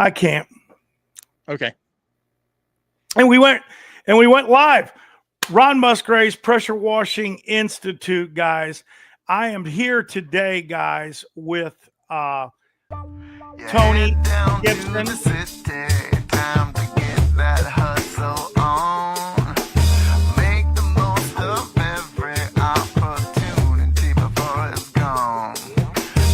I can't. Okay. And we went live. Ron Musgrave's Pressure Washing Institute, guys. I am here today, guys, with Tony Gibson. Time to get that hustle on. Make the most of every opportunity before it's gone.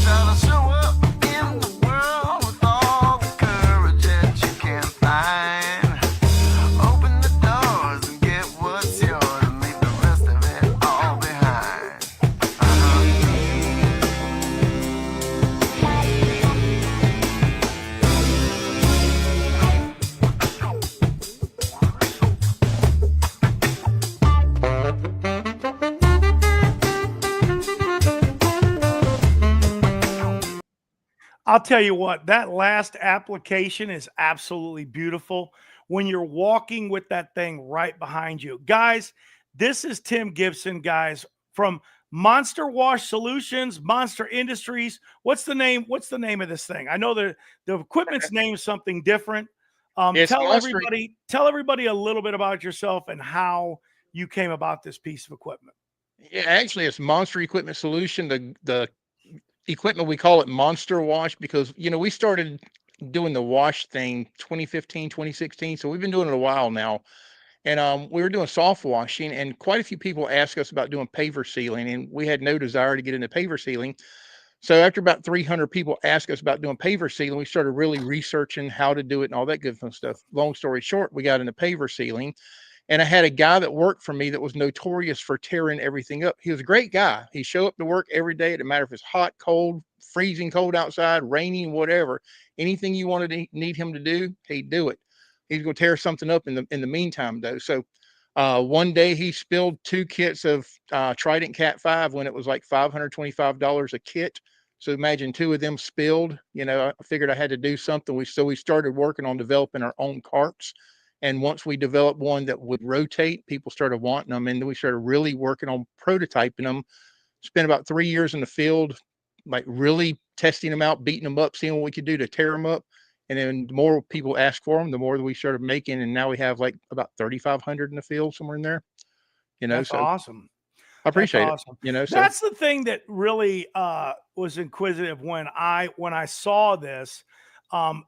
Try to show up in the world with all the courage that you can find. Open the doors and get what's yours and leave the rest of it all behind. I'll tell you what, that last application is absolutely beautiful when you're walking with that thing right behind you. Guys, this is Tim Gibson, guys, from Monster Wash Solutions, Monster Industries. What's the name? What's the name of this thing? I know the equipment's named something different. Tell everybody a little bit about yourself and how you came about this piece of equipment. Yeah, actually, it's Monster Equipment Solution. The equipment, we call it Monster Wash because, we started doing the wash thing 2015, 2016. So we've been doing it a while now. And we were doing soft washing, and quite a few people asked us about doing paver sealing, and we had no desire to get into paver sealing. So after about 300 people asked us about doing paver sealing, we started really researching how to do it and all that good fun stuff. Long story short, we got into paver sealing. And I had a guy that worked for me that was notorious for tearing everything up. He was a great guy. He'd show up to work every day. It didn't matter if it's hot, cold, freezing cold outside, raining, whatever. Anything you wanted to need him to do, he'd do it. He's going to tear something up in the meantime, though. So one day he spilled 2 kits of Trident Cat 5 when it was like $525 a kit. So imagine 2 of them spilled. I figured I had to do something. So we started working on developing our own carts. And once we developed one that would rotate, people started wanting them. And then we started really working on prototyping them. Spent about 3 years in the field, like really testing them out, beating them up, seeing what we could do to tear them up. And then the more people asked for them, the more that we started making. And now we have like about 3,500 in the field, somewhere in there. That's so awesome. I appreciate it. That's the thing that really was inquisitive when I saw this.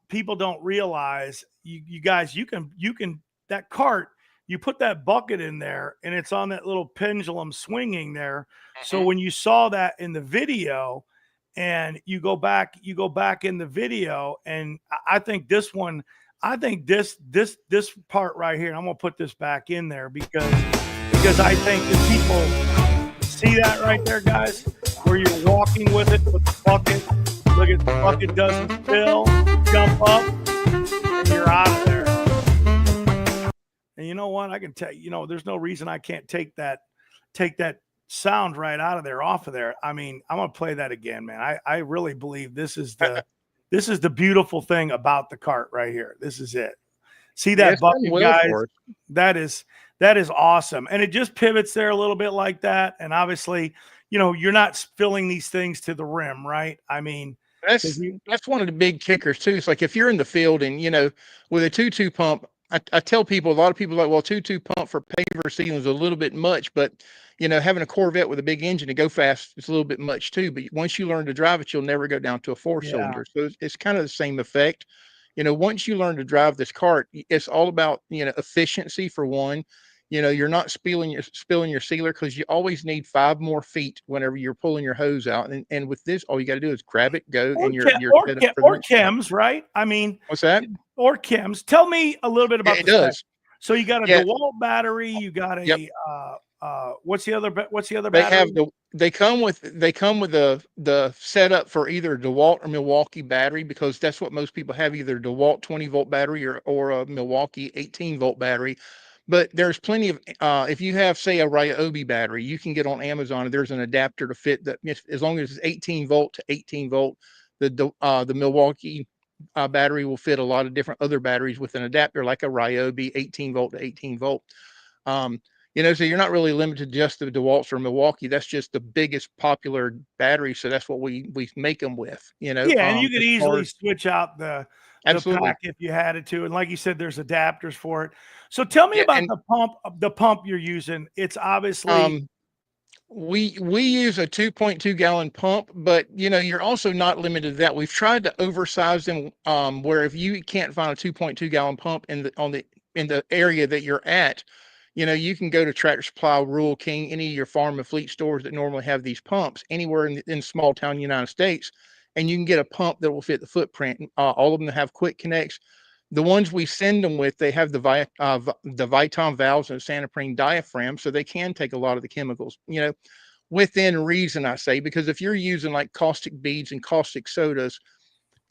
People don't realize you guys, you can that cart, you put that bucket in there and it's on that little pendulum swinging there. So when you saw that in the video and you go back in the video, and I think this part right here, and I'm going to put this back in there because I think that people see that right there, guys, where you're walking with it with the bucket. Look at the bucket doesn't spill, jump up, and you're out of there. And you know what? I can tell you, there's no reason I can't take that sound right out of there, off of there. I mean, I'm gonna play that again, man. I really believe this is the beautiful thing about the cart right here. This is it. See that bucket, guys? That is awesome. And it just pivots there a little bit like that. And obviously, you're not filling these things to the rim, right? I mean, that's one of the big kickers too. It's like if you're in the field and with a 2.2 pump, I tell people, a lot of people are like, well, 2.2 pump for paver sealing is a little bit much, but having a Corvette with a big engine to go fast is a little bit much too. But once you learn to drive it, you'll never go down to a 4-cylinder. So it's kind of the same effect. Once you learn to drive this cart, it's all about efficiency for one. You're not spilling your sealer because you always need 5 more feet whenever you're pulling your hose out. And with this, all you got to do is grab it, go, and you're or chems, right? I mean, what's that? Or chems. Tell me a little bit about it does. So you got a DeWalt battery. You got a what's the other battery? They come with the setup for either DeWalt or Milwaukee battery, because that's what most people have, either DeWalt 20-volt battery or a Milwaukee 18-volt battery. But there's plenty of, if you have, say, a Ryobi battery, you can get on Amazon, and there's an adapter to fit that, as long as it's 18 volt to 18 volt, the Milwaukee battery will fit a lot of different other batteries with an adapter, like a Ryobi 18 volt to 18 volt. So you're not really limited to just the DeWalt's or Milwaukee. That's just the biggest popular battery. So that's what we make them with, Yeah, and you could easily switch out the Absolutely. pack if you had it to. And like you said, there's adapters for it. So tell me Yeah, about and the pump you're using. It's obviously um, we use a 2.2 gallon pump, but you're also not limited to that. We've tried to oversize them, where if you can't find a 2.2 gallon pump in the area that you're at, you can go to Tractor Supply, Rural King, any of your farm and fleet stores that normally have these pumps anywhere in small town United States, and you can get a pump that will fit the footprint. All of them have quick connects. The ones we send them with, they have the the Viton valves and Santoprene diaphragm, so they can take a lot of the chemicals. Within reason, I say, because if you're using like caustic beads and caustic sodas,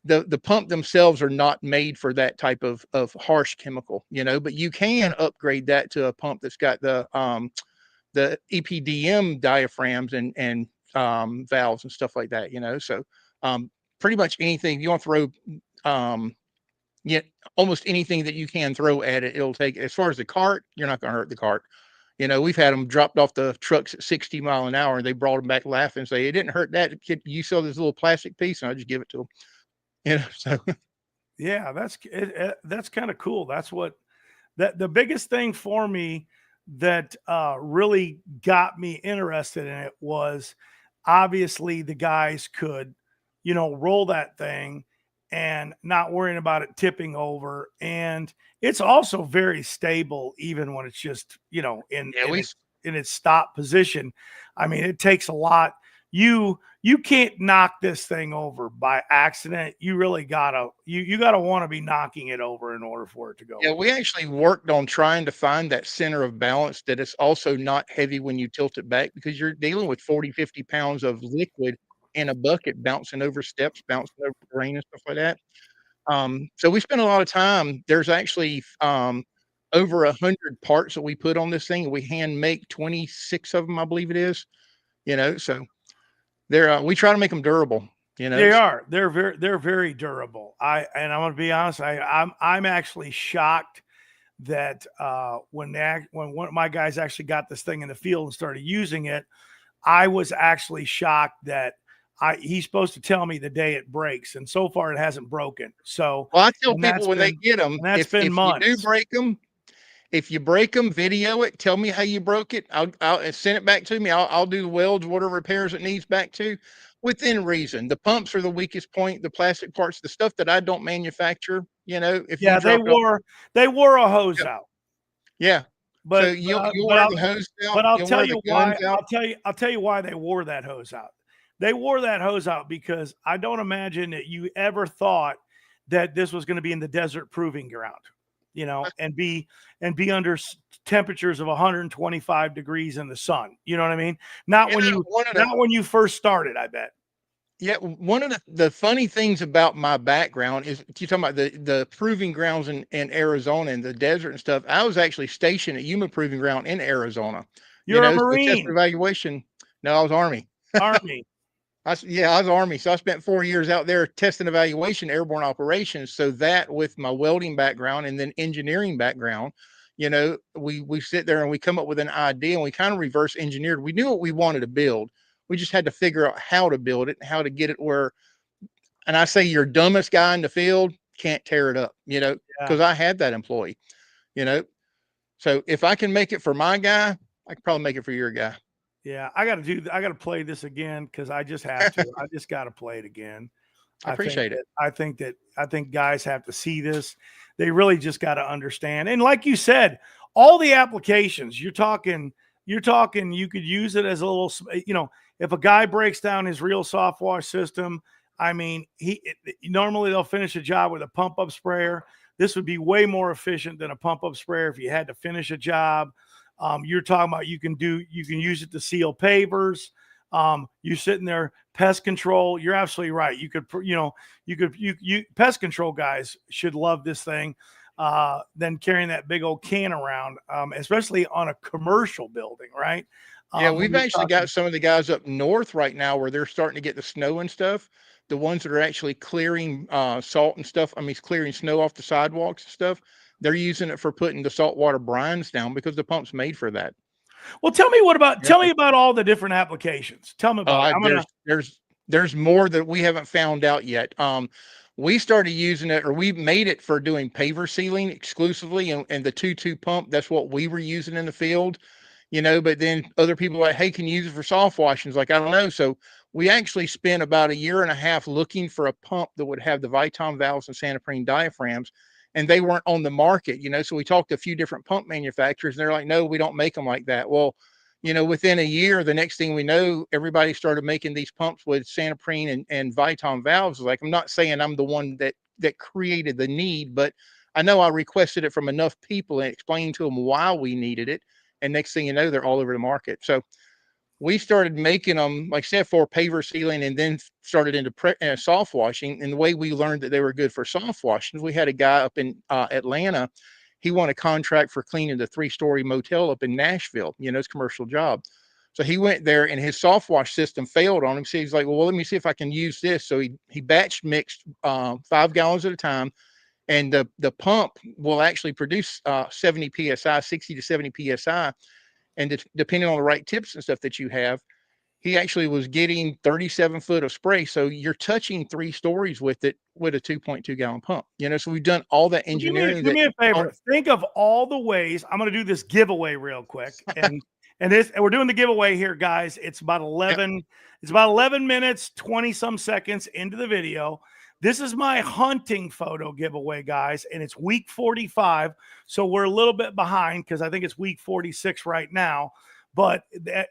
the pump themselves are not made for that type of harsh chemical. But you can upgrade that to a pump that's got the EPDM diaphragms and valves and stuff like that. So um, pretty much anything you want to throw. Yeah, almost anything that you can throw at it, it'll take it. As far as the cart, you're not going to hurt the cart. We've had them dropped off the trucks at 60 mile an hour, and they brought them back laughing and say, "It didn't hurt that kid. You saw this little plastic piece," and I just give it to them. So yeah, that's kind of cool. That's what the biggest thing for me that really got me interested in it was obviously the guys could, roll that thing and not worrying about it tipping over. And it's also very stable, even when it's just, yeah, in its stop position. I mean, it takes a lot. You can't knock this thing over by accident. You really you gotta want to be knocking it over in order for it to go. yeah, we actually worked on trying to find that center of balance that it's also not heavy when you tilt it back, because you're dealing with 40, 50 pounds of liquid in a bucket bouncing over steps, bouncing over terrain and stuff like that. So we spent a lot of time. There's actually over 100 parts that we put on this thing. We hand make 26 of them, I believe it is. So we try to make them durable. They are. They're very durable. And I'm gonna be honest. I'm actually shocked that when one of my guys actually got this thing in the field and started using it, I was actually shocked that he's supposed to tell me the day it breaks, and so far it hasn't broken. So, Well, I tell and that's people when they been get them, and that's if been if you do months. break them, if you break them, video it. Tell me how you broke it. I'll send it back to me. I'll do the welds, whatever repairs it needs back to, within reason. The pumps are the weakest point. The plastic parts, the stuff that I don't manufacture. If you Yeah, drop it off, they wore a hose yeah, out, yeah. So but you'll wear the hose out. I'll You'll tell wear the you why. guns out. I'll tell you why they wore that hose out. They wore that hose out because I don't imagine that you ever thought that this was going to be in the desert proving ground, and be under temperatures of 125 degrees in the sun. You know what I mean? Not when One of the first started, I bet. Yeah, one of the funny things about my background is you talking about the proving grounds in Arizona and the desert and stuff. I was actually stationed at Yuma Proving Ground in Arizona. You're a So test Marine, evaluation. No, I was Army. Army. I was Army. So I spent 4 years out there testing evaluation, airborne operations. So that with my welding background and then engineering background, we sit there and we come up with an idea and we kind of reverse engineered. We knew what we wanted to build. We just had to figure out how to build it and how to get it where, and I say your dumbest guy in the field can't tear it up, Yeah. because I had that employee, you know. So if I can make it for my guy, I can probably make it for your guy. Yeah, I got to play this again because I just have to. I just got to play it again. I appreciate it. I think guys have to see this. They really just got to understand. And like you said, all the applications you're talking, you could use it as a little, if a guy breaks down his real soft wash system, I mean, normally they'll finish a job with a pump up sprayer. This would be way more efficient than a pump up sprayer if you had to finish a job. You're talking about you can use it to seal pavers. You're sitting there, pest control. You're absolutely right. You could pest control guys should love this thing. Than carrying that big old can around, especially on a commercial building, right? Yeah, we've actually got some of the guys up north right now where they're starting to get the snow and stuff. The ones that are actually clearing salt and stuff. I mean, clearing snow off the sidewalks and stuff. They're using it for putting the saltwater brines down because the pump's made for that. Well, tell me about all the different applications. Tell me about it. There's more that we haven't found out yet. we started using it, or we made it for doing paver sealing exclusively, and the 2.2 pump, that's what we were using in the field, but then other people were like, hey, can you use it for soft washings? Like, I don't know. So we actually spent about a year and a half looking for a pump that would have the Viton valves and Santoprene diaphragms, and they weren't on the market, so we talked to a few different pump manufacturers, and they're like, no, we don't make them like that. Well, within a year, the next thing we know, everybody started making these pumps with Santoprene and Viton valves. Like, I'm not saying I'm the one that created the need, but I know I requested it from enough people and explained to them why we needed it. And next thing you know, they're all over the market. So we started making them, like I said, for paver sealing, and then started into soft washing. And the way we learned that they were good for soft washing, we had a guy up in Atlanta. He won a contract for cleaning the 3-story motel up in Nashville, his commercial job. So he went there, and his soft wash system failed on him. So he's like, well, let me see if I can use this. So he batch mixed 5 gallons at a time. And the pump will actually produce 70 PSI, 60 to 70 PSI. And depending on the right tips and stuff that you have, he actually was getting 37 foot of spray. So you're touching 3 stories with it with a 2.2 gallon pump. So we've done all that engineering. Do me a favor. Think of all the ways. I'm going to do this giveaway real quick. And we're doing the giveaway here, guys. It's about 11. Yep. It's about 11 minutes, 20 some seconds into the video. This is my hunting photo giveaway, guys, and it's week 45. So we're a little bit behind because I think it's week 46 right now. But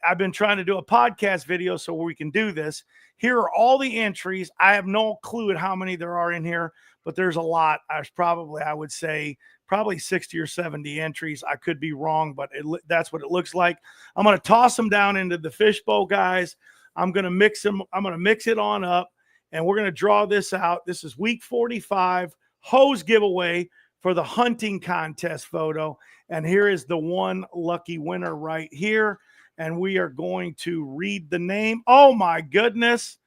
I've been trying to do a podcast video so we can do this. Here are all the entries. I have no clue at how many there are in here, but there's a lot. I would say probably 60 or 70 entries. I could be wrong, but that's what it looks like. I'm going to toss them down into the fishbowl, guys. I'm going to mix them. I'm going to mix it on up, and we're going to draw this out. This is week 45 hose giveaway for the hunting contest photo. And here is the one lucky winner right here. And we are going to read the name. Oh my goodness.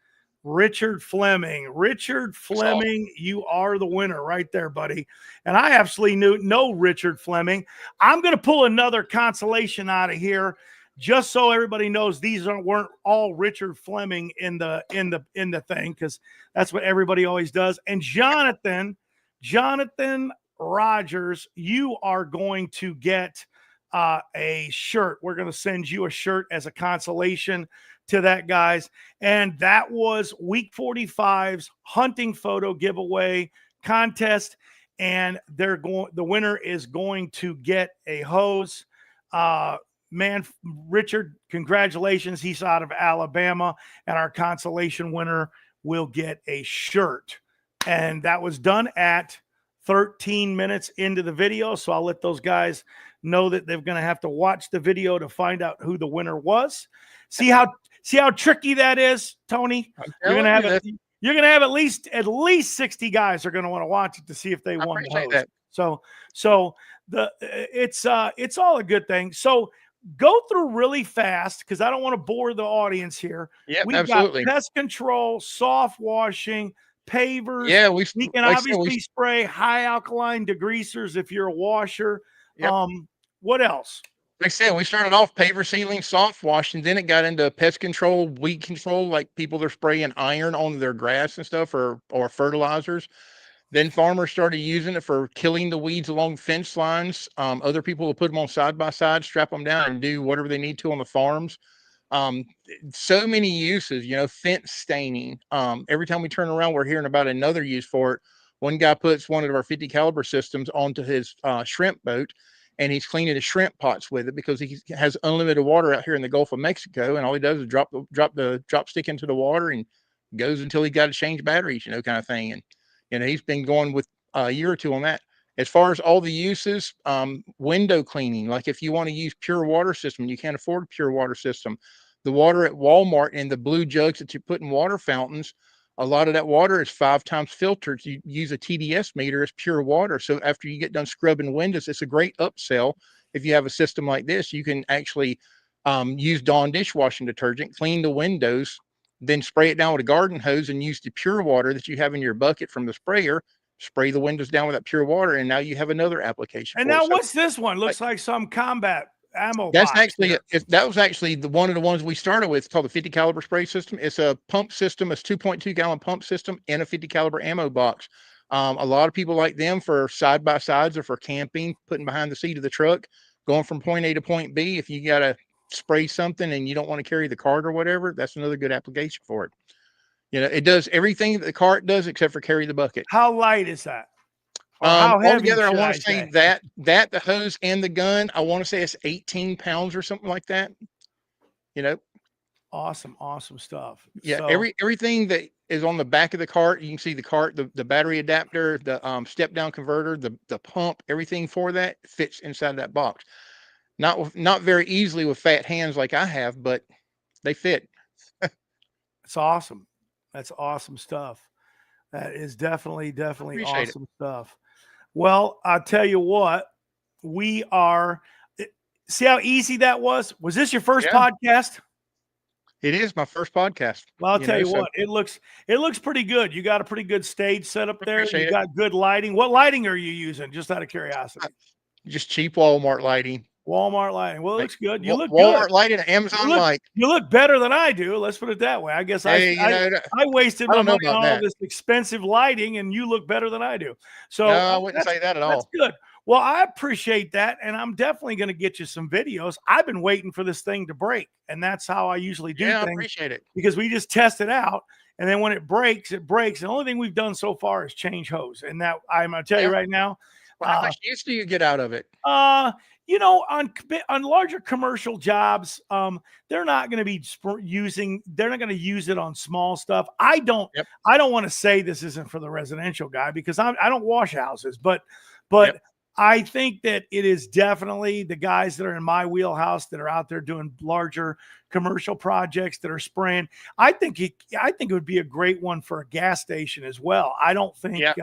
Richard Fleming. Richard Fleming, you are the winner right there, buddy. And I absolutely know Richard Fleming. I'm going to pull another consolation out of here just so everybody knows these weren't all Richard Fleming in the thing, because that's what everybody always does. And Jonathan Rogers, you are going to get a shirt. We're going to send you a shirt as a consolation to that, guys. And that was week 45's hunting photo giveaway contest. And the winner is going to get a hose. Man, Richard, congratulations. He's out of Alabama, and our consolation winner will get a shirt. And that was done at 13 minutes into the video. So I'll let those guys know that they're going to have to watch the video to find out who the winner was. See how tricky that is, Tony? You're going to have at least 60 guys are going to want to watch it to see if they won the hose. So it's all a good thing. So go through really fast because I don't want to bore the audience here. Yeah, We've absolutely. got pest control, soft washing, pavers. Yeah, we can obviously spray high alkaline degreasers if you're a washer. Yep. What else? Like I said, we started off paver sealing, soft washing, then it got into pest control, weed control, like people that are spraying iron on their grass and stuff, or fertilizers. Then farmers started using it for killing the weeds along fence lines. Other people will put them on side by side, strap them down, and do whatever they need to on the farms. So many uses, fence staining. Every time we turn around, we're hearing about another use for it. One guy puts one of our 50 caliber systems onto his shrimp boat, and he's cleaning his shrimp pots with it because he has unlimited water out here in the Gulf of Mexico. And all he does is drop the drop stick into the water and goes until he got to change batteries, kind of thing. And, he's been going with a year or two on that. As far as all the uses, window cleaning, like if you want to use pure water system, you can't afford a pure water system. The water at Walmart in the blue jugs that you put in water fountains, a lot of that water is 5 times filtered. You use a TDS meter as pure water. So after you get done scrubbing windows, it's a great upsell. If you have a system like this, you can actually use Dawn dishwashing detergent, clean the windows, then spray it down with a garden hose and use the pure water that you have in your bucket from the sprayer, spray the windows down with that pure water, and now you have another application. And now what's this one? Looks like some combat ammo That's box actually here. that was actually one of the ones we started with. It's called the 50 caliber spray system. It's a pump system. It's 2.2 gallon pump system and a 50 caliber ammo box. A lot of people like them for side by sides or for camping, putting behind the seat of the truck, going from point A to point B. If you got to spray something and you don't want to carry the cart or whatever, that's another good application for it. It does everything that the cart does except for carry the bucket. How light is that? Or how heavy Altogether, I should want I to say say? that the hose and the gun, I want to say it's 18 pounds or something like that. Awesome stuff. Yeah, So everything that is on the back of the cart, you can see the cart, the battery adapter, the step down converter, the pump, everything for that fits inside that box. Not very easily with fat hands like I have, but they fit. it's awesome. That's awesome stuff. That is definitely Appreciate it. awesome stuff. Well, I'll tell you what, we are. See how easy that was? Was this your first Yeah. podcast? It is my first podcast. Well, I'll tell you so what, it looks pretty good. You got a pretty good stage set up there. Appreciate You it. got good lighting. What lighting are you using? Just out of curiosity. Just cheap Walmart lighting. Walmart lighting. Well, it looks good. You look Walmart good. lighting, Amazon light. You look better than I do. Let's put it that way. I guess Hey, I wasted I my don't know money on about all that. this expensive lighting, and you look better than I do. So No, I wouldn't say that at that's all. good. Well, I appreciate that, and I'm definitely going to get you some videos. I've been waiting for this thing to break, and that's how I usually do Yeah, I things, appreciate it. because we just test it out, and then when it breaks, it breaks. The only thing we've done so far is change hose, and that I'm going to tell you Yeah. right now. Well, how much use do you get out of it? On larger commercial jobs, they're not going to be they're not going to use it on small stuff. I don't want to say this isn't for the residential guy, because I don't wash houses, but Yep. I think that it is definitely the guys that are in my wheelhouse that are out there doing larger commercial projects that are spraying. I think it would be a great one for a gas station as well. I don't think, Yeah.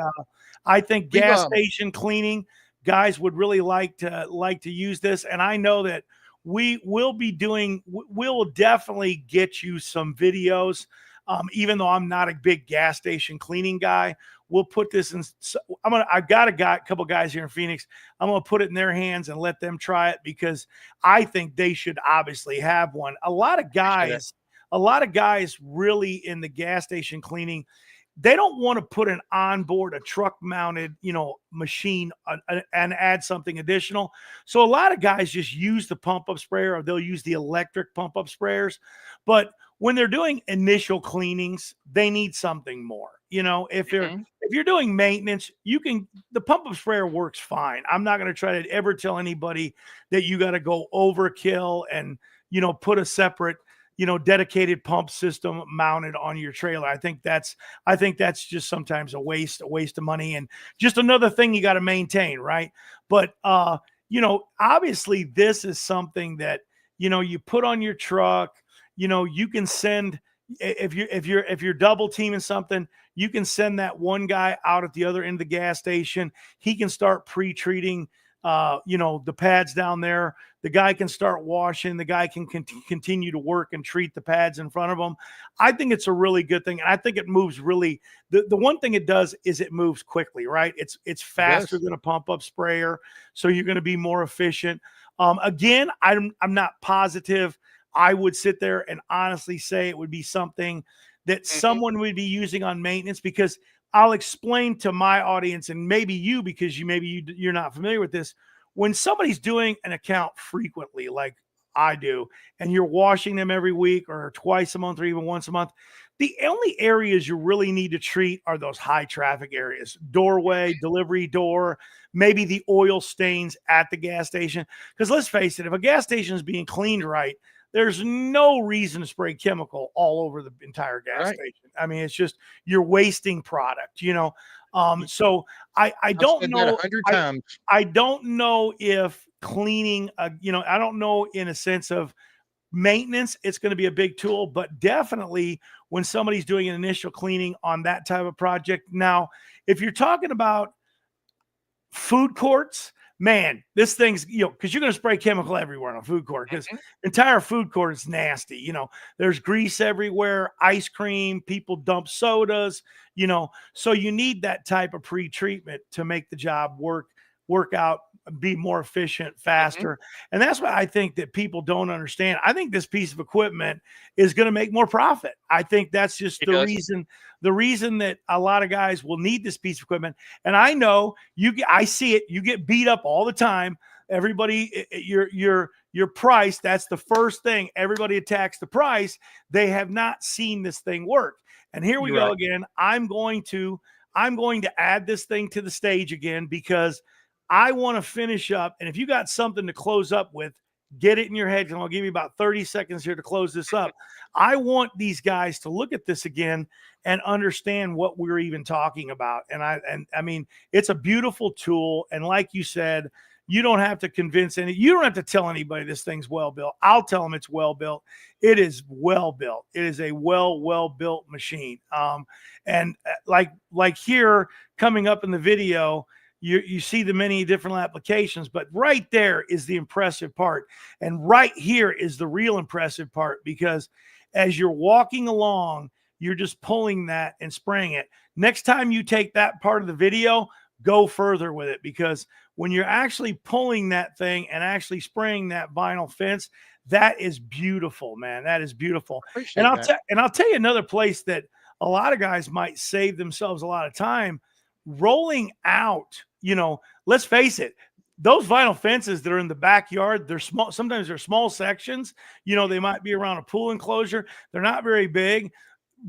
I think We've, gas station cleaning guys would really like to use this. And I know that we'll definitely get you some videos. Even though I'm not a big gas station cleaning guy, we'll put this in. I've got a couple guys here in Phoenix. I'm going to put it in their hands and let them try it, because I think they should obviously have one. A lot of guys really in the gas station cleaning, they don't want to put a truck mounted, machine and add something additional. So a lot of guys just use the pump up sprayer, or they'll use the electric pump up sprayers. But when they're doing initial cleanings, they need something more. If you're doing maintenance, the pump up sprayer works fine. I'm not going to try to ever tell anybody that you got to go overkill and, put a separate, dedicated pump system mounted on your trailer. I think that's just sometimes a waste of money, and just another thing you got to maintain, right? But obviously this is something that you put on your truck. You can send, if you're double teaming something, you can send that one guy out at the other end of the gas station. He can start pre-treating the pads down there. The guy can start washing. The guy can continue to work and treat the pads in front of him. I think it's a really good thing. And I think it moves really, the one thing it does is it moves quickly, right? It's faster than a pump up sprayer. So you're going to be more efficient. Again, I'm not positive. I would sit there and honestly say it would be something that someone would be using on maintenance, because I'll explain to my audience, and maybe you, because you're not familiar with this. When somebody's doing an account frequently, like I do, and you're washing them every week or twice a month or even once a month, the only areas you really need to treat are those high traffic areas: doorway, delivery door, maybe the oil stains at the gas station. Because let's face it, if a gas station is being cleaned right, there's no reason to spray chemical all over the entire gas station. I mean, it's just, you're wasting product, So I don't know. 100 times. I don't know if cleaning, I don't know, in a sense of maintenance, it's going to be a big tool, but definitely when somebody's doing an initial cleaning on that type of project. Now, if you're talking about food courts, man, this thing's, because you're going to spray chemical everywhere on a food court, because entire food court is nasty. There's grease everywhere, ice cream, people dump sodas, so you need that type of pre-treatment to make the job work out be more efficient, Mhm. faster. And that's what I think that people don't understand. I think this piece of equipment is going to make more profit. I think that's just It the does. reason that a lot of guys will need this piece of equipment. And I know I see it, you get beat up all the time. Everybody, your price, that's the first thing. Everybody attacks the price. They have not seen this thing work. And here we You're go right. again. I'm going to add this thing to the stage again because I want to finish up. And if you got something to close up with, get it in your head. And I'll give you about 30 seconds here to close this up. I want these guys to look at this again and understand what we're even talking about. And I mean, it's a beautiful tool. And like you said, you don't have to you don't have to tell anybody this thing's well built. I'll tell them it's well built. It is well built. It is a well built machine. And like here coming up in the video, you see the many different applications, but right there is the impressive part. And right here is the real impressive part, because as you're walking along, you're just pulling that and spraying it. Next time you take that part of the video, go further with it, because when you're actually pulling that thing and actually spraying that vinyl fence, that is beautiful, man. That is beautiful. And Appreciate that. I'll tell you another place that a lot of guys might save themselves a lot of time rolling out. Let's face it, those vinyl fences that are in the backyard, they're small. Sometimes they're small sections. They might be around a pool enclosure. They're not very big.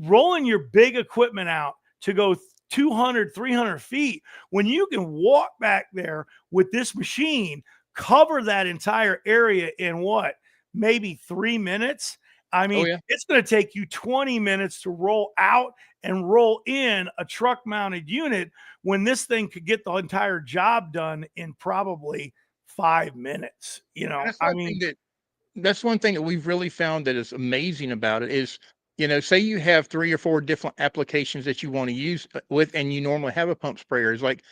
Rolling your big equipment out to go 200, 300 feet, when you can walk back there with this machine, cover that entire area in what, maybe 3 minutes. I mean, yeah. It's going to take you 20 minutes to roll out and roll in a truck mounted unit, when this thing could get the entire job done in probably 5 minutes. That's one thing that we've really found that is amazing about it is, say you have 3 or 4 different applications that you want to use with, and you normally have a pump sprayer. It's like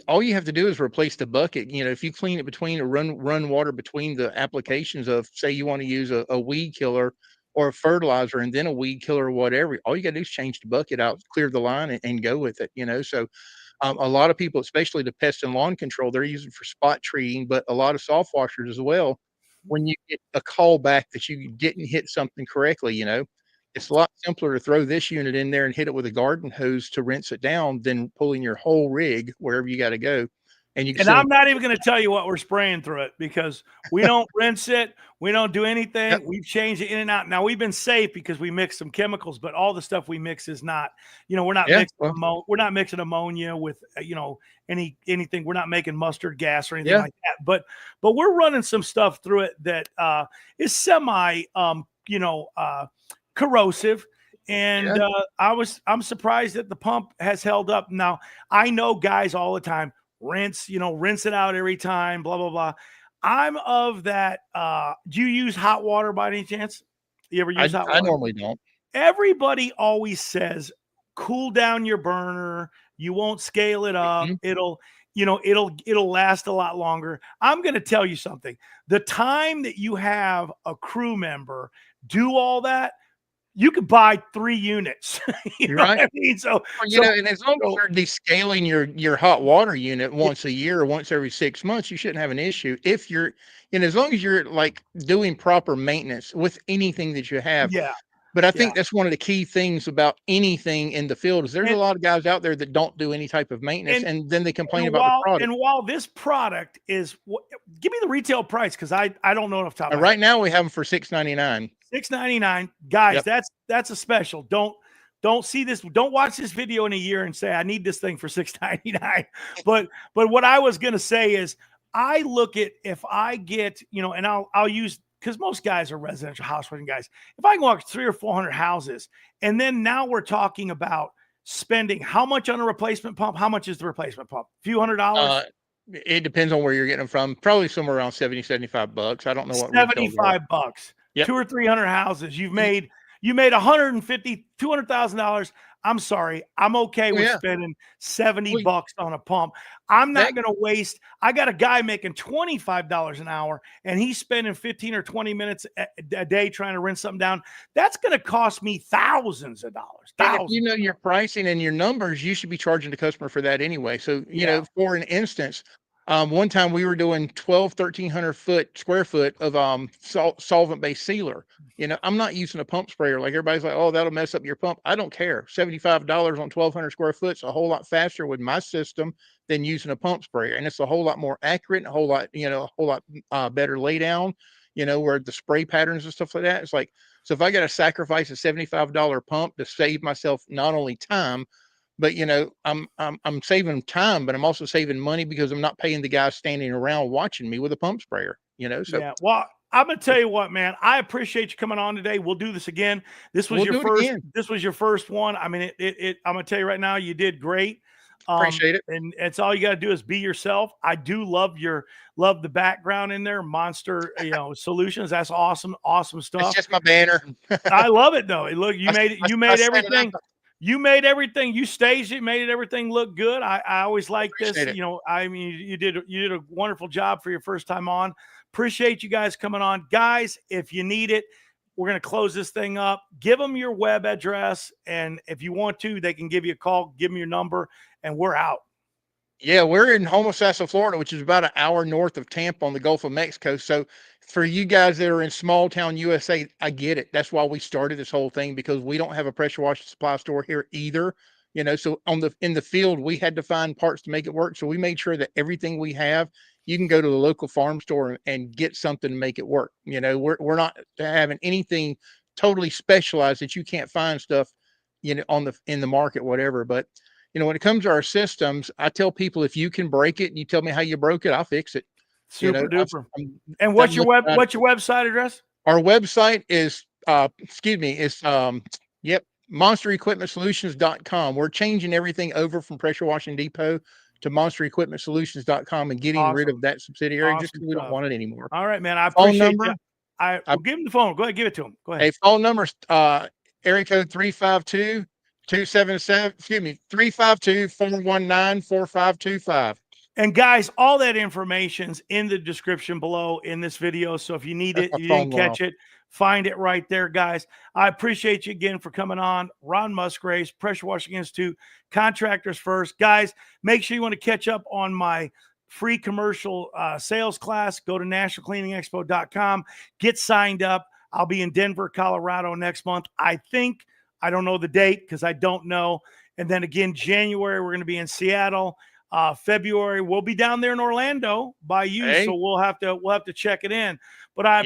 all you have to do is replace the bucket. If you clean it between or run water between the applications of, say you want to use a weed killer or a fertilizer and then a weed killer or whatever, all you got to do is change the bucket out, clear the line, and go with it. So a lot of people, especially the pest and lawn control, they're using for spot treating, but a lot of soft washers as well. When you get a call back that you didn't hit something correctly, it's a lot simpler to throw this unit in there and hit it with a garden hose to rinse it down than pulling your whole rig wherever you got to go. And I'm not even going to tell you what we're spraying through it, because we don't rinse it. We don't do anything. Yep. We've changed it in and out. Now, we've been safe because we mix some chemicals, but all the stuff we mix is not, we're not we're not mixing ammonia with, anything. We're not making mustard gas or anything like that. But we're running some stuff through it that is semi, corrosive. And I'm surprised that the pump has held up. Now, I know guys all the time rinse it out every time, blah, blah, blah. I'm of that. Do you use hot water by any chance? You ever use hot water? I normally don't. Everybody always says, cool down your burner. You won't scale it up. Mm-hmm. It'll last a lot longer. I'm going to tell you something. The time that you have a crew member do all that, you could buy 3 units. You're right. What I mean? And as long as you're descaling your hot water unit once a year or once every 6 months, you shouldn't have an issue. If you're, as long as you're like doing proper maintenance with anything that you have. Yeah. But I think that's one of the key things about anything in the field is there's a lot of guys out there that don't do any type of maintenance, and then they complain about the product. And while this product is, give me the retail price, because I don't know off the top of my right now we have them for $6.99. $6.99, guys. That's a special. Don't see this. Don't watch this video in a year and say I need this thing for $6.99. But what I was gonna say is, I look at, if I get, and I'll use, because most guys are residential house renting guys. If I can walk 300 or 400 houses, and then now we're talking about spending how much on a replacement pump? How much is the replacement pump? A few $100s? It depends on where you're getting them from. Probably somewhere around $70-$75. I don't know what. $75. Yep. 200 or 300 houses. You made $150,000, $200,000. I'm sorry. I'm okay with spending $70 on a pump. I'm not going to waste. I got a guy making $25 an hour, and he's spending 15 or 20 minutes a day trying to rinse something down. That's going to cost me thousands of dollars. If you know your pricing and your numbers, you should be charging the customer for that anyway. So, for an instance, One time we were doing 1,300 square foot of solvent based sealer. I'm not using a pump sprayer. Like everybody's like, oh, that'll mess up your pump. I don't care. $75 on 1,200 square foot is a whole lot faster with my system than using a pump sprayer, and it's a whole lot more accurate, and a whole lot better lay down. Where the spray patterns and stuff like that. It's like, so if I got to sacrifice a $75 pump to save myself not only time, but I'm saving time, but I'm also saving money because I'm not paying the guy standing around watching me with a pump sprayer. So Yeah. Well, I'm gonna tell you what, man. I appreciate you coming on today. We'll do this again. This was we'll your do it first. again. This was your first one. I mean, I'm gonna tell you right now, you did great. Appreciate it. And it's all you got to do is be yourself. I do love the background in there. Monster, Solutions. That's awesome. Awesome stuff. It's just my banner. I love it though. Look, you made it. You made set it everything. up. You made everything. You staged it. Made everything look good. I always like this. Appreciate it. I mean, you did a wonderful job for your first time on. Appreciate you guys coming on, guys. If you need it, we're gonna close this thing up. Give them your web address, and if you want to, they can give you a call. Give them your number, and we're out. Yeah, we're in Homosassa, Florida, which is about an hour north of Tampa on the Gulf of Mexico. So for you guys that are in small town USA, I get it. That's why we started this whole thing, because we don't have a pressure washer supply store here either. So in the field, we had to find parts to make it work. So we made sure that everything we have, you can go to the local farm store and get something to make it work. We're not having anything totally specialized that you can't find stuff, in the market, whatever. But when it comes to our systems, I tell people, if you can break it and you tell me how you broke it, I'll fix it. Super duper. And what's your website address? Our website is monsterequipmentsolutions.com. We're changing everything over from Pressure Washing Depot to monsterequipmentsolutions.com and getting rid of that subsidiary just because we don't want it anymore. All right, man. I appreciate it. I'll give him the phone. Go ahead, give it to him. Go ahead. Hey, phone number area code 352-419-4525. And guys, all that information's in the description below in this video. So if you need it, you didn't catch it, find it right there, guys. I appreciate you again for coming on. Ron Musgraves, Pressure Washing Institute, Contractors First. Guys, make sure you want to catch up on my free commercial sales class. Go to nationalcleaningexpo.com. Get signed up. I'll be in Denver, Colorado next month. I don't know the date because I don't know. And then again, January, we're going to be in Seattle. February, we'll be down there in Orlando by you. Hey. So we'll have to check it in. But I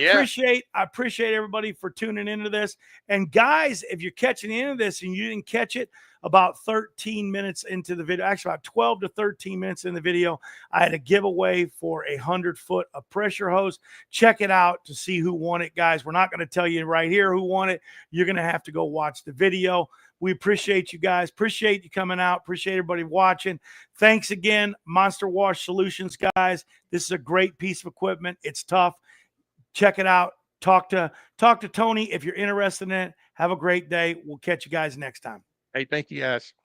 appreciate everybody for tuning into this. And guys, if you're catching into this and you didn't catch it, about 13 minutes into the video, actually about 12 to 13 minutes in the video, I had a giveaway for 100-foot of pressure hose. Check it out to see who won it, guys. We're not going to tell you right here who won it. You're going to have to go watch the video. We appreciate you guys. Appreciate you coming out. Appreciate everybody watching. Thanks again, Monster Wash Solutions, guys. This is a great piece of equipment. It's tough. Check it out. Talk to Tony if you're interested in it. Have a great day. We'll catch you guys next time. Hey, thank you guys.